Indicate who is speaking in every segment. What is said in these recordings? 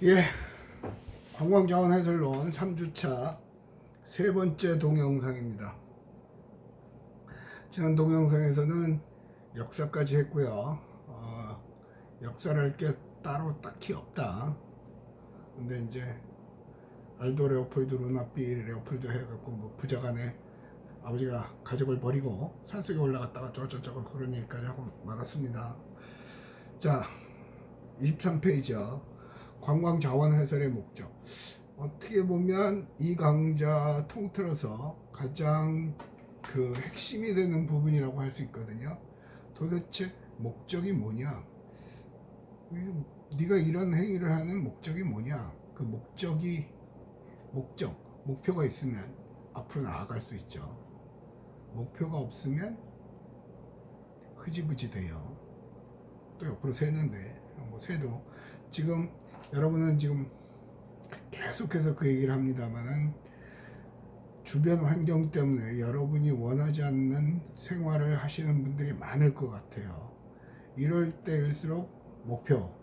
Speaker 1: 예, 관광자원 해설론 3주차 세 번째 동영상입니다. 지난 동영상에서는 역사까지 했고요. 역사를 할 게 따로 딱히 없다. 근데 이제 알도 레오폴드 루나피 레오폴드 해갖고 뭐 부자간에 아버지가 가족을 버리고 산속에 올라갔다가 저쩌고 그런 얘기까지 하고 말았습니다. 자, 23페이지요. 관광자원 해설의 목적. 어떻게 보면 이 강좌 통틀어서 가장 그 핵심이 되는 부분이라고 할 수 있거든요. 도대체 목적이 뭐냐? 네가 이런 행위를 하는 목적이 뭐냐? 그 목표가 있으면 앞으로 나아갈 수 있죠. 목표가 없으면 흐지부지 돼요. 또 옆으로 새는데 뭐 새도 지금 여러분은 지금 계속해서 그 얘기를 합니다만은 주변 환경 때문에 여러분이 원하지 않는 생활을 하시는 분들이 많을 것 같아요. 이럴 때일수록 목적.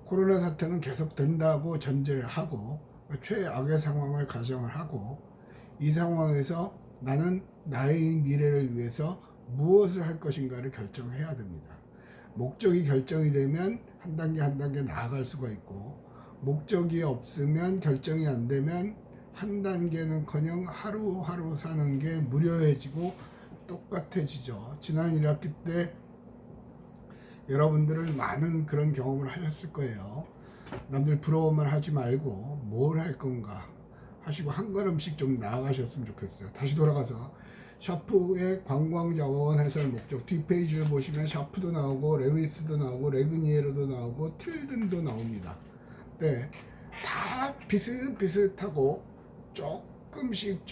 Speaker 1: 코로나 사태는 계속 된다고 전제를 하고 최악의 상황을 가정을 하고 이 상황에서 나는 나의 미래를 위해서 무엇을 할 것인가를 결정해야 됩니다. 목적이 결정이 되면 한 단계 한 단계 나아갈 수가 있고 목적이 없으면 결정이 안 되면 한 단계는커녕 하루하루 사는 게 무료해지고 똑같아지죠. 지난 1학기 때 여러분들은 많은 그런 경험을 하셨을 거예요. 남들 부러워만 하지 말고 뭘 할 건가 하시고 한 걸음씩 좀 나아가셨으면 좋겠어요. 다시 돌아가서 샤프의 관광자원 해설 목적 뒷페이지를 보시면 샤프도 나오고 레위스도 나오고 레그니에로도 나오고 틸든도 나옵니다. 네, 다 비슷비슷하고 조금씩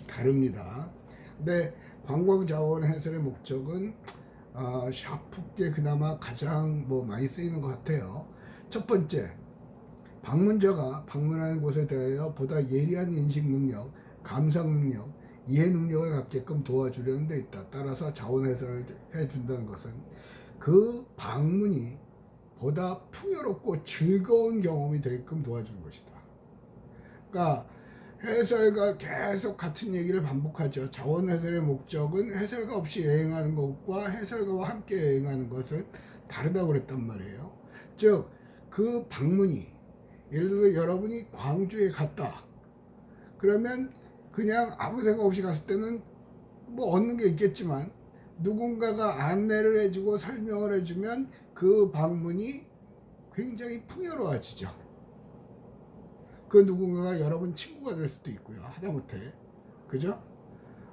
Speaker 1: 다릅니다. 근데 관광자원 해설의 목적은 샤프께 그나마 가장 많이 쓰이는 것 같아요. 첫 번째, 방문자가 방문하는 곳에 대하여 보다 예리한 인식 능력, 감상 능력, 이해 능력을 갖게끔 도와주려는 데 있다. 따라서 자원 해설을 해준다는 것은 그 방문이 보다 풍요롭고 즐거운 경험이 되게끔 도와주는 것이다. 그러니까 해설가 계속 같은 얘기를 반복하죠. 자원 해설의 목적은 해설가 없이 여행하는 것과 해설가와 함께 여행하는 것은 다르다고 그랬단 말이에요. 즉, 그 방문이 예를 들어 여러분이 광주에 갔다. 그러면 그냥 아무 생각 없이 갔을 때는 뭐 얻는 게 있겠지만 누군가가 안내를 해주고 설명을 해주면 그 방문이 굉장히 풍요로워지죠. 그 누군가가 여러분 친구가 될 수도 있고요. 하다못해. 그죠?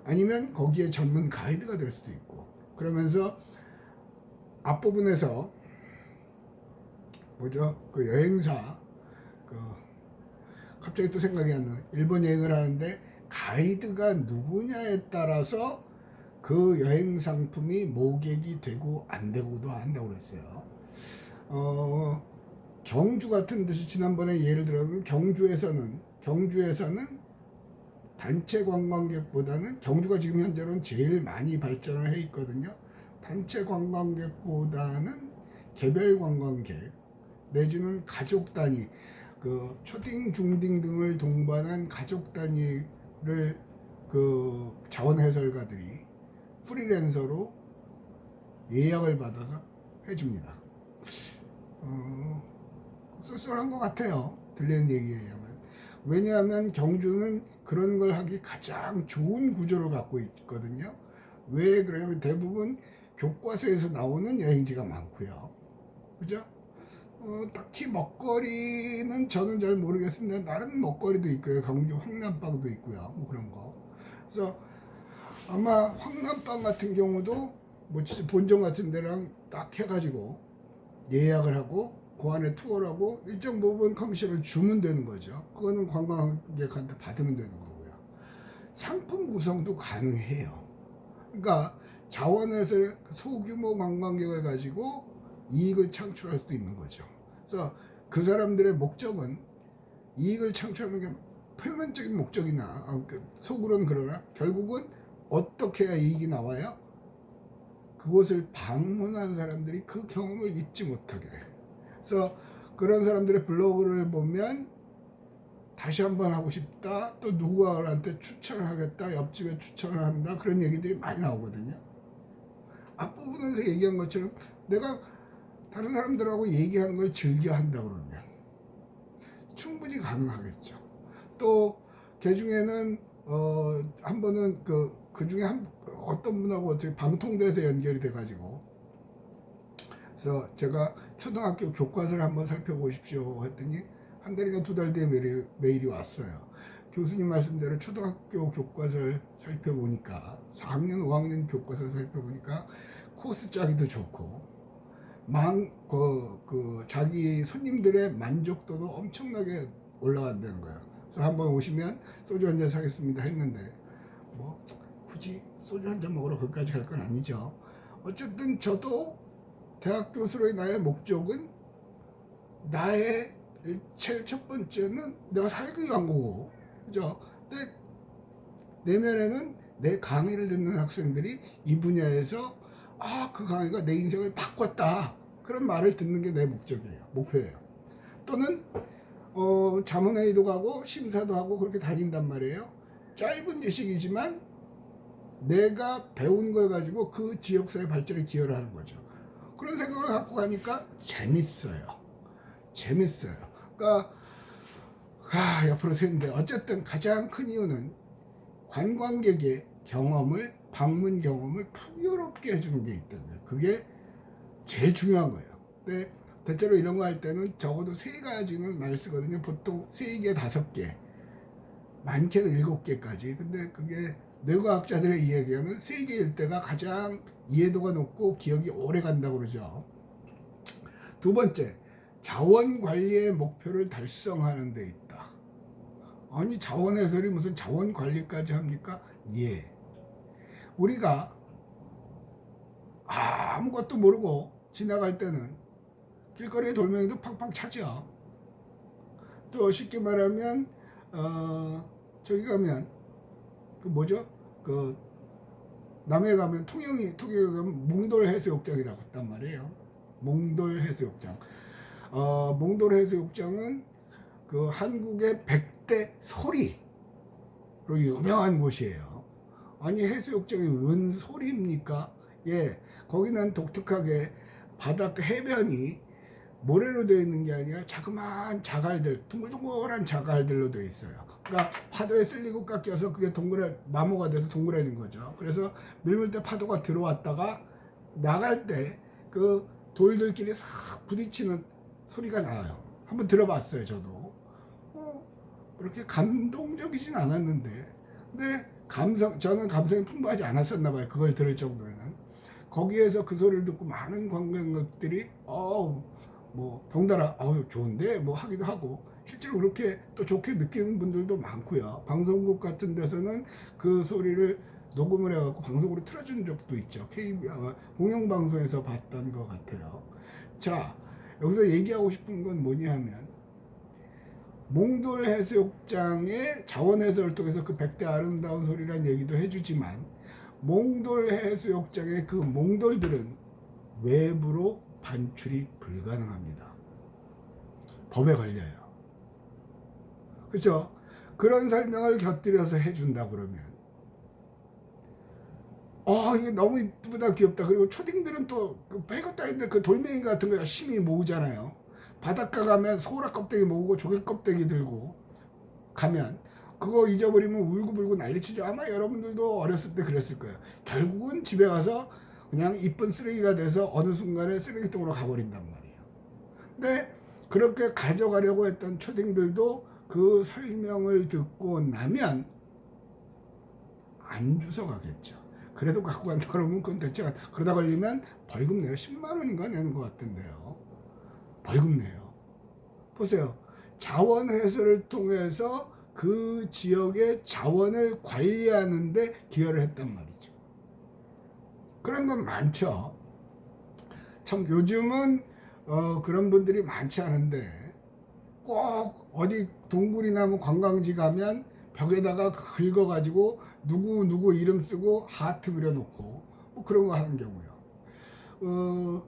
Speaker 1: 아니면 거기에 전문 가이드가 될 수도 있고. 그러면서 앞부분에서 그 여행사 그 갑자기 또 생각이 안 나요. 일본 여행을 하는데 가이드가 누구냐에 따라서 그 여행 상품이 모객이 되고 안 되고도 한다고 그랬어요. 경주 같은 데서 지난번에 예를 들어서 경주에서는 단체 관광객보다는 경주가 지금 현재로는 제일 많이 발전을 해 있거든요. 단체 관광객보다는 개별 관광객 내지는 가족 단위 그 초딩 중딩 등을 동반한 가족 단위를 그 자원 해설가들이 프리랜서로 예약을 받아서 해줍니다. 쏠쏠한 것 같아요. 들리는 얘기에 의하면. 왜냐하면 경주는 그런 걸 하기 가장 좋은 구조를 갖고 있거든요. 왜 그러냐면 대부분 교과서에서 나오는 여행지가 많고요. 그죠? 딱히 먹거리는 저는 잘 모르겠습니다. 나름 먹거리도 있고요. 경주 황남빵도 있고요. 뭐 그런 거. 그래서 아마 황남빵 같은 경우도 뭐 진짜 본점 같은 데랑 딱 해가지고 예약을 하고 그 안에 투어를 하고 일정 부분 커미션을 주면 되는 거죠. 그거는 관광객한테 받으면 되는 거고요. 상품 구성도 가능해요. 그러니까 자원에서 소규모 관광객을 가지고 이익을 창출할 수도 있는 거죠. 그래서 그 사람들의 목적은 이익을 창출하는 게 표면적인 목적이나 속으로는 그러나 결국은 어떻게 해야 이익이 나와요? 그곳을 방문한 사람들이 그 경험을 잊지 못하게 그래서 그런 사람들의 블로그를 보면 다시 한번 하고 싶다, 또 누구한테 추천을 하겠다, 옆집에 추천을 한다, 그런 얘기들이 많이 나오거든요. 앞부분에서 얘기한 것처럼 내가 다른 사람들하고 얘기하는 걸 즐겨 한다 그러면 충분히 가능하겠죠. 또 그 중에는 한 번은 그 중에 어떤 분하고 어떻게 방통대에서 연결이 돼가지고, 그래서 제가 초등학교 교과서를 한번 살펴보십시오 했더니 한 달인가 두 달 뒤에 메일이 왔어요. 교수님 말씀대로 초등학교 교과서를 살펴보니까 4학년 5학년 교과서를 살펴보니까 코스 짜기도 좋고 자기 손님들의 만족도도 엄청나게 올라간다는 거예요. 그래서 한번 오시면 소주 한 잔 사겠습니다 했는데 뭐 굳이 소주 한 잔 먹으러 거기까지 갈 건 아니죠. 어쨌든 저도 대학 교수로의 나의 목적은, 나의 제일 첫 번째는 내가 살기 위한 거고, 그죠? 근데 내면에는 내 강의를 듣는 학생들이 이 분야에서 그 강의가 내 인생을 바꿨다, 그런 말을 듣는 게 내 목표예요. 또는 자문회의도 가고 심사도 하고 그렇게 다닌단 말이에요. 짧은 지식이지만 내가 배운 걸 가지고 그 지역사회 발전에 기여를 하는 거죠. 그런 생각을 갖고 가니까 재밌어요. 그러니까 옆으로 새는데, 어쨌든 가장 큰 이유는 관광객의 방문 경험을 풍요롭게 해주는 게 있다는 거예요. 그게 제일 중요한 거예요. 근데 대체로 이런 거 할 때는 적어도 3가지는 많이 쓰거든요. 보통 3개, 5개, 많게는 7개까지. 근데 그게 뇌과학자들의 이야기에 하면 3개일 때가 가장 이해도가 높고 기억이 오래 간다고 그러죠. 두 번째, 자원 관리의 목표를 달성하는 데 있다. 아니, 자원 해설이 무슨 자원 관리까지 합니까? 예. 우리가 아무것도 모르고 지나갈 때는 길거리에 돌멩이도 팡팡 차죠. 또 쉽게 말하면 저기 가면 남해 가면 통영에 가면 몽돌 해수욕장이라고 했단 말이에요. 몽돌 해수욕장. 몽돌 해수욕장은 그 한국의 100대 소리로 유명한 곳이에요. 아니, 해수욕장이 웬 소리입니까? 예, 거기는 독특하게 바닷가 해변이 모래로 되어 있는 게 아니라 자그마한 자갈들, 동글동글한 자갈들로 되어 있어요. 그러니까 파도에 쓸리고 깎여서 그게 마모가 돼서 동그라진 거죠. 그래서 밀물 때 파도가 들어왔다가 나갈 때 그 돌들끼리 싹 부딪히는 소리가 나요. 한번 들어봤어요, 저도. 그렇게 감동적이진 않았는데, 근데 저는 감성이 풍부하지 않았었나 봐요. 그걸 들을 정도에는. 거기에서 그 소리를 듣고 많은 관광객들이 덩달아 좋은데 뭐 하기도 하고, 실제로 그렇게 또 좋게 느끼는 분들도 많고요. 방송국 같은 데서는 그 소리를 녹음을 해갖고 방송으로 틀어준 적도 있죠. 공영방송에서 봤던 것 같아요. 자, 여기서 얘기하고 싶은 건 뭐냐 하면, 몽돌 해수욕장의 자원 해설을 통해서 그 100대 아름다운 소리란 얘기도 해주지만, 몽돌 해수욕장의 그 몽돌들은 외부로 반출이 불가능합니다. 법에 걸려요. 그렇죠? 그런 설명을 곁들여서 해준다 그러면 이게 너무 이쁘다, 귀엽다. 그리고 초딩들은 또그 별것도 아닌데 그 돌멩이 같은 거 열심히 모으잖아요. 바닷가 가면 소라 껍데기 모으고 조개 껍데기 들고 가면 그거 잊어버리면 울고불고 난리치죠. 아마 여러분들도 어렸을 때 그랬을 거예요. 결국은 집에 가서 그냥 이쁜 쓰레기가 돼서 어느 순간에 쓰레기통으로 가버린단 말이에요. 근데 그렇게 가져가려고 했던 초딩들도 그 설명을 듣고 나면 안 주워가겠죠. 그래도 갖고 간다 그러면 그건 대체가, 그러다 걸리면 벌금 내요. 10만 원인가 내는 것 같던데요. 벌금 내요. 보세요. 자원 해설을 통해서 그 지역의 자원을 관리하는데 기여를 했단 말이죠. 그런 건 많죠. 참 요즘은 그런 분들이 많지 않은데, 꼭 어디 동굴이나 뭐 관광지 가면 벽에다가 긁어가지고 누구 이름 쓰고 하트 그려놓고 뭐 그런 거 하는 경우요.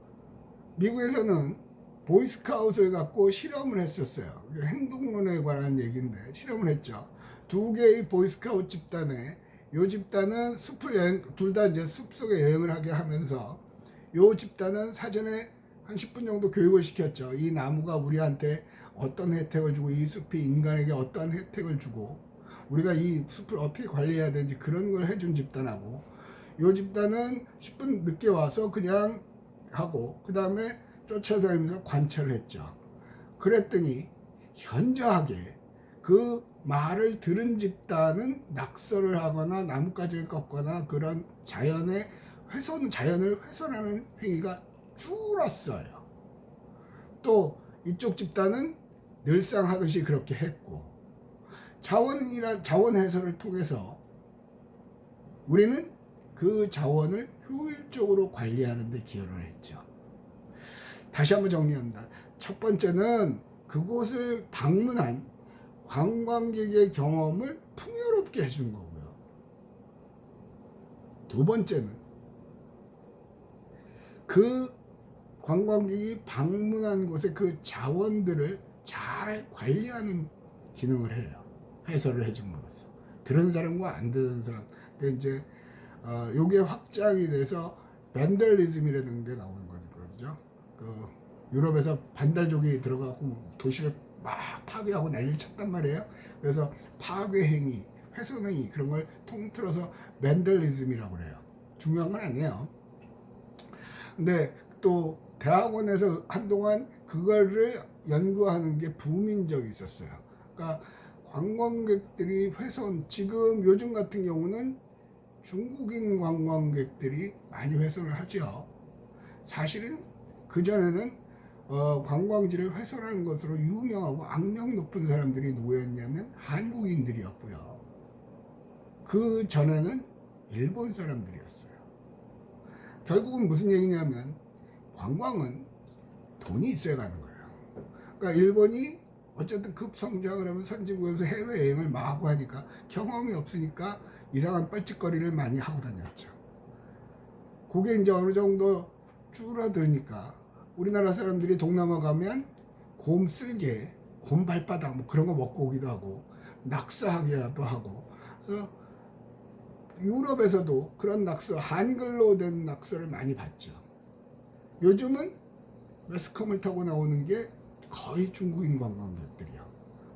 Speaker 1: 미국에서는 보이스카웃을 갖고 실험을 했었어요. 행동론에 관한 얘기인데 실험을 했죠. 두 개의 보이스카웃 집단에 요 집단은 숲을 여행, 둘 다 이제 숲속에 여행을 하게 하면서 요 집단은 사전에 한 10분 정도 교육을 시켰죠. 이 나무가 우리한테 어떤 혜택을 주고 이 숲이 인간에게 어떤 혜택을 주고 우리가 이 숲을 어떻게 관리해야 되는지 그런 걸 해준 집단하고 요 집단은 10분 늦게 와서 그냥 하고 그 다음에 쫓아다니면서 관찰을 했죠. 그랬더니 현저하게 그 말을 들은 집단은 낙서를 하거나 나뭇가지를 꺾거나 그런 자연을 훼손하는 행위가 줄었어요. 또 이쪽 집단은 늘상 하듯이 그렇게 했고 자원 해설을 통해서 우리는 그 자원을 효율적으로 관리하는 데 기여를 했죠. 다시 한번 정리합니다. 첫 번째는 그곳을 방문한 관광객의 경험을 풍요롭게 해준 거고요. 두 번째는 그 관광객이 방문한 곳의 그 자원들을 잘 관리하는 기능을 해요. 해설을 해줌으로써 들은 사람과 안 들은 사람. 근데 이제 요게 확장이 돼서 밴들리즘이라는 게 나오는 거죠. 그 유럽에서 반달족이 들어가고 도시를 막 파괴하고 난리를 쳤단 말이에요. 그래서 파괴 행위, 훼손 행위 그런 걸 통틀어서 밴들리즘이라고 그래요. 중요한 건 아니에요. 근데 또 대학원에서 한동안 그거를 연구하는 게 부민 적이 있었어요. 그러니까 관광객들이 훼손, 지금 요즘 같은 경우는 중국인 관광객들이 많이 훼손을 하죠. 사실은 그전에는 관광지를 훼손하는 것으로 유명하고 악명 높은 사람들이 누구였냐면 한국인들이었고요. 그 전에는 일본 사람들이었어요. 결국은 무슨 얘기냐면 관광은 돈이 있어야 가는 거예요. 그러니까 일본이 어쨌든 급성장을 하면 선진국에서 해외여행을 마구 하니까 경험이 없으니까 이상한 뻘짓거리를 많이 하고 다녔죠. 그게 이제 어느 정도 줄어드니까 우리나라 사람들이 동남아 가면 곰 쓸개, 곰 발바닥 뭐 그런 거 먹고 오기도 하고 낙서하기도 하고 그래서 유럽에서도 그런 낙서, 한글로 된 낙서를 많이 봤죠. 요즘은 매스컴을 타고 나오는 게 거의 중국인 관광객들이요.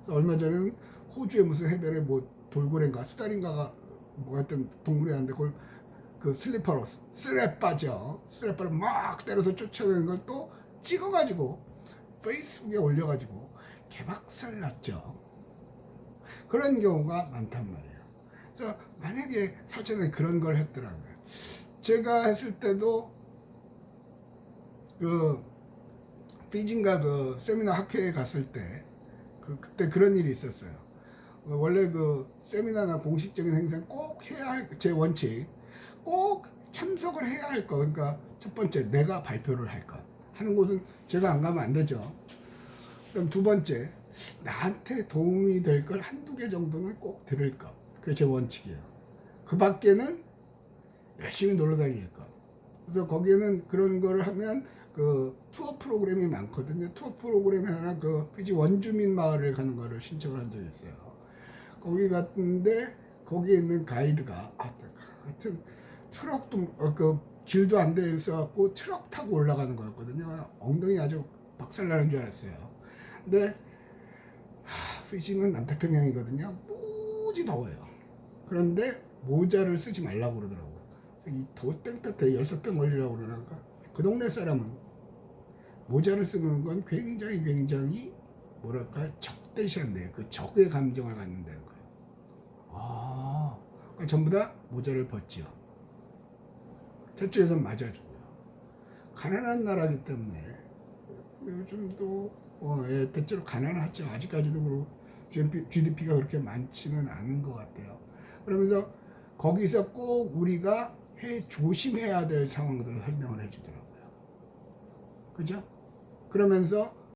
Speaker 1: 얼마 전에는 호주의 무슨 해변에 뭐 돌고래인가 수달인가가 뭐 하여튼 동물이 왔는데 그걸 그 슬리퍼로 스레빠죠. 스레빠를 막 때려서 쫓아내는 걸 또 찍어가지고 페이스북에 올려가지고 개박살 났죠. 그런 경우가 많단 말이에요. 그래서 만약에 사전에 그런 걸 했더라고요. 제가 했을 때도 그 피진가 그 세미나 학회에 갔을 때 그때 그런 일이 있었어요. 원래 그 세미나나 공식적인 행사는 꼭 해야 할 제 원칙 꼭 참석을 해야 할 거. 그러니까 첫 번째 내가 발표를 할 것 하는 곳은 제가 안 가면 안 되죠. 그럼 두 번째 나한테 도움이 될 걸 한두 개 정도는 꼭 들을 것. 그게 제 원칙이에요. 그 밖에는 열심히 놀러 다닐 것. 그래서 거기에는 그런 걸 하면 그 투어 프로그램이 많거든요. 투어 프로그램에 하나 그 피지 원주민 마을을 가는 거를 신청을 한 적이 있어요. 거기 갔는데 거기에 있는 가이드가 하여튼 트럭도 그 길도 안 돼 있어갖고 트럭 타고 올라가는 거였거든요. 엉덩이 아주 박살나는 줄 알았어요. 근데 피지는 남태평양이거든요. 무지 더워요. 그런데 모자를 쓰지 말라고 그러더라고. 그래서 이 더 땡볕에 열사병 걸리라고 그러니까 그 동네 사람은 모자를 쓰는 건 굉장히 뭐랄까 적대시한데 그 적의 감정을 갖는다는 거예요. 그러니까 전부 다 모자를 벗지요. 저쪽에서 맞아주고요. 가난한 나라기 때문에 요즘도 대체로 가난하죠. 아직까지도 그렇고 GDP가 그렇게 많지는 않은 것 같아요. 그러면서 거기서 꼭 우리가 조심해야 될 상황들을 설명을 해주더라고요. 그죠? 그러면서